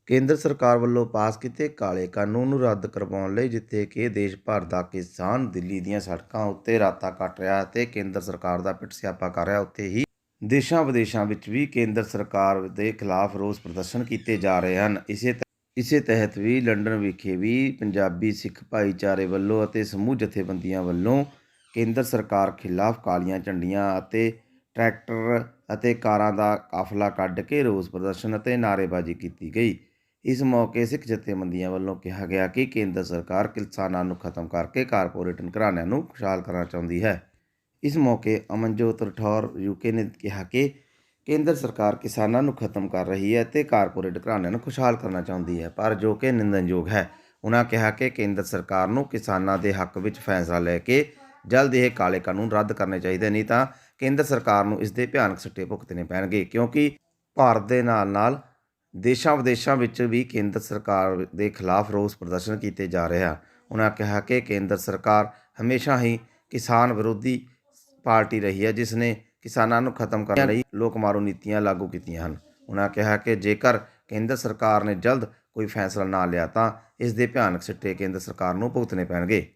ਕੇਂਦਰ ਸਰਕਾਰ ਵੱਲੋਂ ਪਾਸ ਕੀਤੇ ਕਾਲੇ ਕਾਨੂੰਨ ਨੂੰ ਰੱਦ ਕਰਵਾਉਣ ਲਈ ਜਿੱਥੇ ਕਿ ਦੇਸ਼ ਭਰ ਦਾ ਕਿਸਾਨ ਦਿੱਲੀ ਦੀਆਂ ਸੜਕਾਂ ਉੱਤੇ ਰਾਤਾਂ ਕੱਟ ਰਿਹਾ ਅਤੇ ਕੇਂਦਰ ਸਰਕਾਰ ਦਾ ਪਿੱਟ ਸਿਆਪਾ ਕਰ ਰਿਹਾ, ਉੱਥੇ ਹੀ ਦੇਸ਼ਾਂ ਵਿਦੇਸ਼ਾਂ ਵਿੱਚ ਵੀ ਕੇਂਦਰ ਸਰਕਾਰ ਦੇ ਖਿਲਾਫ ਰੋਸ ਪ੍ਰਦਰਸ਼ਨ ਕੀਤੇ ਜਾ ਰਹੇ ਹਨ। ਇਸੇ ਤਹਿਤ ਵੀ ਲੰਡਨ ਵਿਖੇ ਵੀ ਪੰਜਾਬੀ ਸਿੱਖ ਭਾਈਚਾਰੇ ਵੱਲੋਂ ਅਤੇ ਸਮੂਹ ਜਥੇਬੰਦੀਆਂ ਵੱਲੋਂ ਕੇਂਦਰ ਸਰਕਾਰ ਖਿਲਾਫ ਕਾਲੀਆਂ ਝੰਡੀਆਂ ਅਤੇ ਟਰੈਕਟਰ ਅਤੇ ਕਾਰਾਂ ਦਾ ਕਾਫਲਾ ਕੱਢ ਕੇ ਰੋਸ ਪ੍ਰਦਰਸ਼ਨ ਅਤੇ ਨਾਅਰੇਬਾਜ਼ੀ ਕੀਤੀ ਗਈ। ਇਸ ਮੌਕੇ ਸਿੱਖ ਜਥੇਬੰਦੀਆਂ ਵੱਲੋਂ ਕਿਹਾ ਗਿਆ ਕਿ ਕੇਂਦਰ ਸਰਕਾਰ ਕਿਸਾਨਾਂ ਨੂੰ ਖਤਮ ਕਰਕੇ ਕਾਰਪੋਰੇਟ ਘਰਾਣਿਆਂ ਨੂੰ ਖੁਸ਼ਹਾਲ ਕਰਨਾ ਚਾਹੁੰਦੀ ਹੈ। ਇਸ ਮੌਕੇ ਅਮਨਜੋਤ ਰਠੌਰ ਯੂਕੇ ਨੇ ਕਿਹਾ ਕਿ ਕੇਂਦਰ ਸਰਕਾਰ ਕਿਸਾਨਾਂ ਨੂੰ ਖਤਮ ਕਰ ਰਹੀ ਹੈ ਅਤੇ ਕਾਰਪੋਰੇਟ ਘਰਾਣਿਆਂ ਨੂੰ ਖੁਸ਼ਹਾਲ ਕਰਨਾ ਚਾਹੁੰਦੀ ਹੈ, ਪਰ ਜੋ ਕਿ ਨਿੰਦਣਯੋਗ ਹੈ। ਉਹਨਾਂ ਕਿਹਾ ਕਿ ਕੇਂਦਰ ਸਰਕਾਰ ਨੂੰ ਕਿਸਾਨਾਂ ਦੇ ਹੱਕ ਵਿੱਚ ਫੈਸਲਾ ਲੈ ਕੇ ਜਲਦ ਇਹ ਕਾਲੇ ਕਾਨੂੰਨ ਰੱਦ ਕਰਨੇ ਚਾਹੀਦੇ, ਨਹੀਂ ਤਾਂ ਕੇਂਦਰ ਸਰਕਾਰ ਨੂੰ ਇਸ ਦੇ ਭਿਆਨਕ ਸਿੱਟੇ ਭੁਗਤਣੇ ਪੈਣਗੇ, ਕਿਉਂਕਿ ਭਾਰਤ ਦੇ ਨਾਲ ਦੇਸ਼ਾਂ ਵਿਦੇਸ਼ਾਂ ਵਿੱਚ ਵੀ ਕੇਂਦਰ ਸਰਕਾਰ ਦੇ ਖਿਲਾਫ ਰੋਸ ਪ੍ਰਦਰਸ਼ਨ ਕੀਤੇ ਜਾ ਰਹੇ ਹਨ। ਉਹਨਾਂ ਕਿਹਾ ਕਿ ਕੇਂਦਰ ਸਰਕਾਰ ਹਮੇਸ਼ਾ ਹੀ ਕਿਸਾਨ ਵਿਰੋਧੀ ਪਾਰਟੀ ਰਹੀ ਹੈ, ਜਿਸ ਨੇ ਕਿਸਾਨਾਂ ਨੂੰ ਖਤਮ ਕਰਨ ਲਈ ਲੋਕ ਮਾਰੂ ਨੀਤੀਆਂ ਲਾਗੂ ਕੀਤੀਆਂ ਹਨ। ਉਹਨਾਂ ਕਿਹਾ ਕਿ ਜੇਕਰ ਕੇਂਦਰ ਸਰਕਾਰ ਨੇ ਜਲਦ ਕੋਈ ਫੈਸਲਾ ਨਾ ਲਿਆ ਤਾਂ ਇਸ ਦੇ ਭਿਆਨਕ ਸਿੱਟੇ ਕੇਂਦਰ ਸਰਕਾਰ ਨੂੰ ਭੁਗਤਣੇ ਪੈਣਗੇ।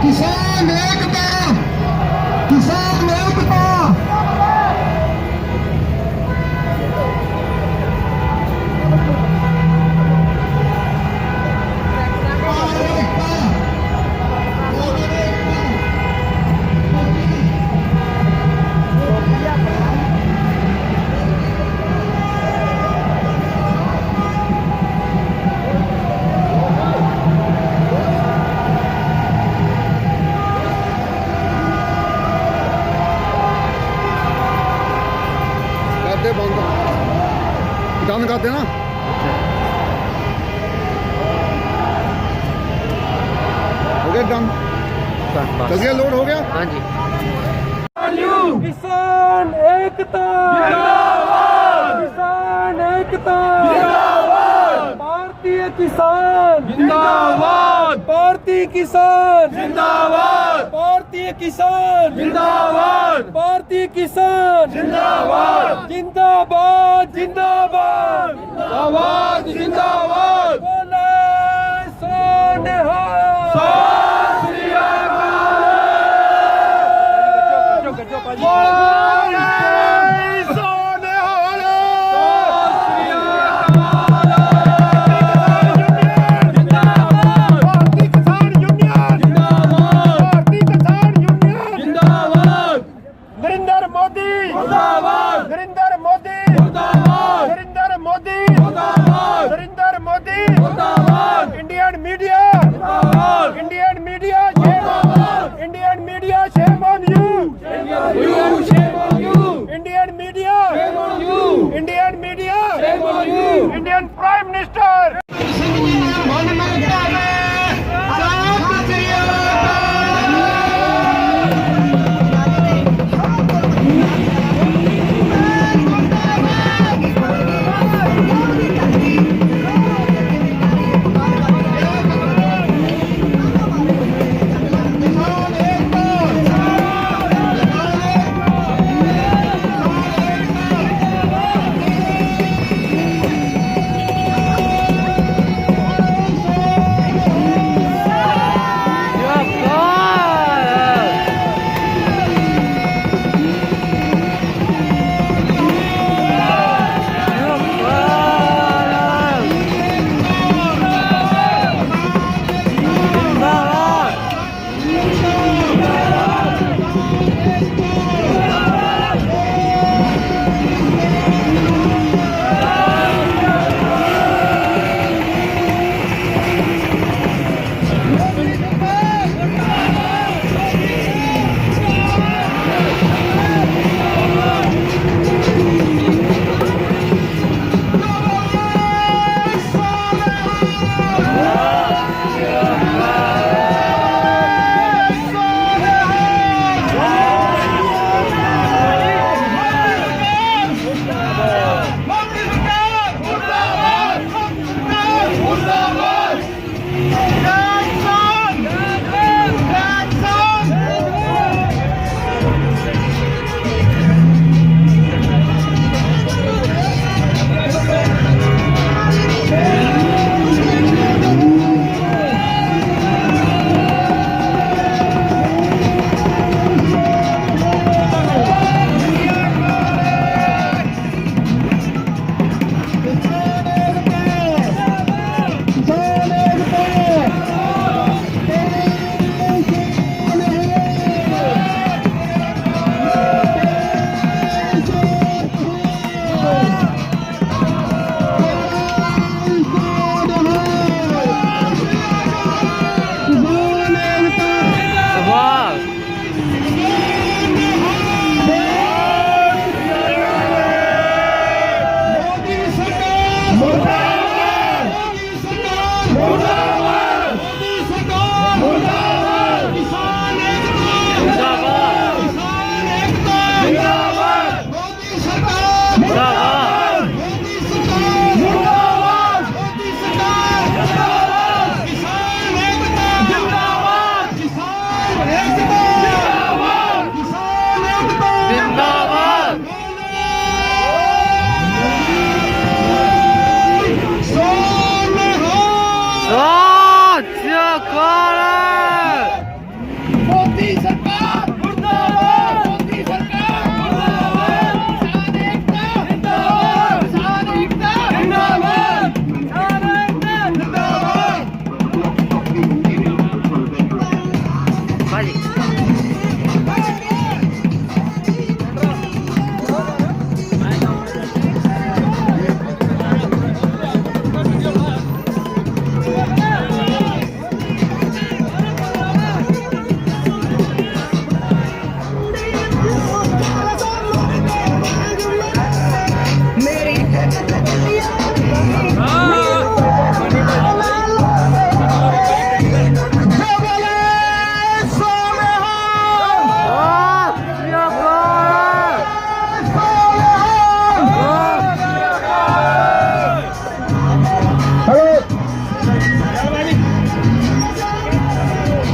किसान एकता, किसान एकता। कर दे बंद, डन कर देना। हो गया डन, चल गया, लोड हो गया। हाँ जी। किसान एकता जिंदाबाद, किसान एकता जिंदाबाद, भारतीय किसान जिंदाबाद, भारतीय किसान जिंदाबाद, भारतीय किसान जिंदाबाद, भारतीय किसान जिंदाबाद, जिंदाबाद जिंदाबाद जिंदाबाद जिंदाबाद। बोले सोनिहाल। नरेंद्र मोदी मुर्दाबाद, नरेंद्र मोदी मुर्दाबाद, नरेंद्र मोदी मुर्दाबाद, नरेंद्र मोदी मुर्दाबाद। इंडियन मीडिया मुर्दाबाद, इंडियन मीडिया मुर्दाबाद, Indian media shame on you, shame on you, Indian media shame on you, Indian media shame on you, Indian prime minister.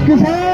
ਕਿਸਾਨ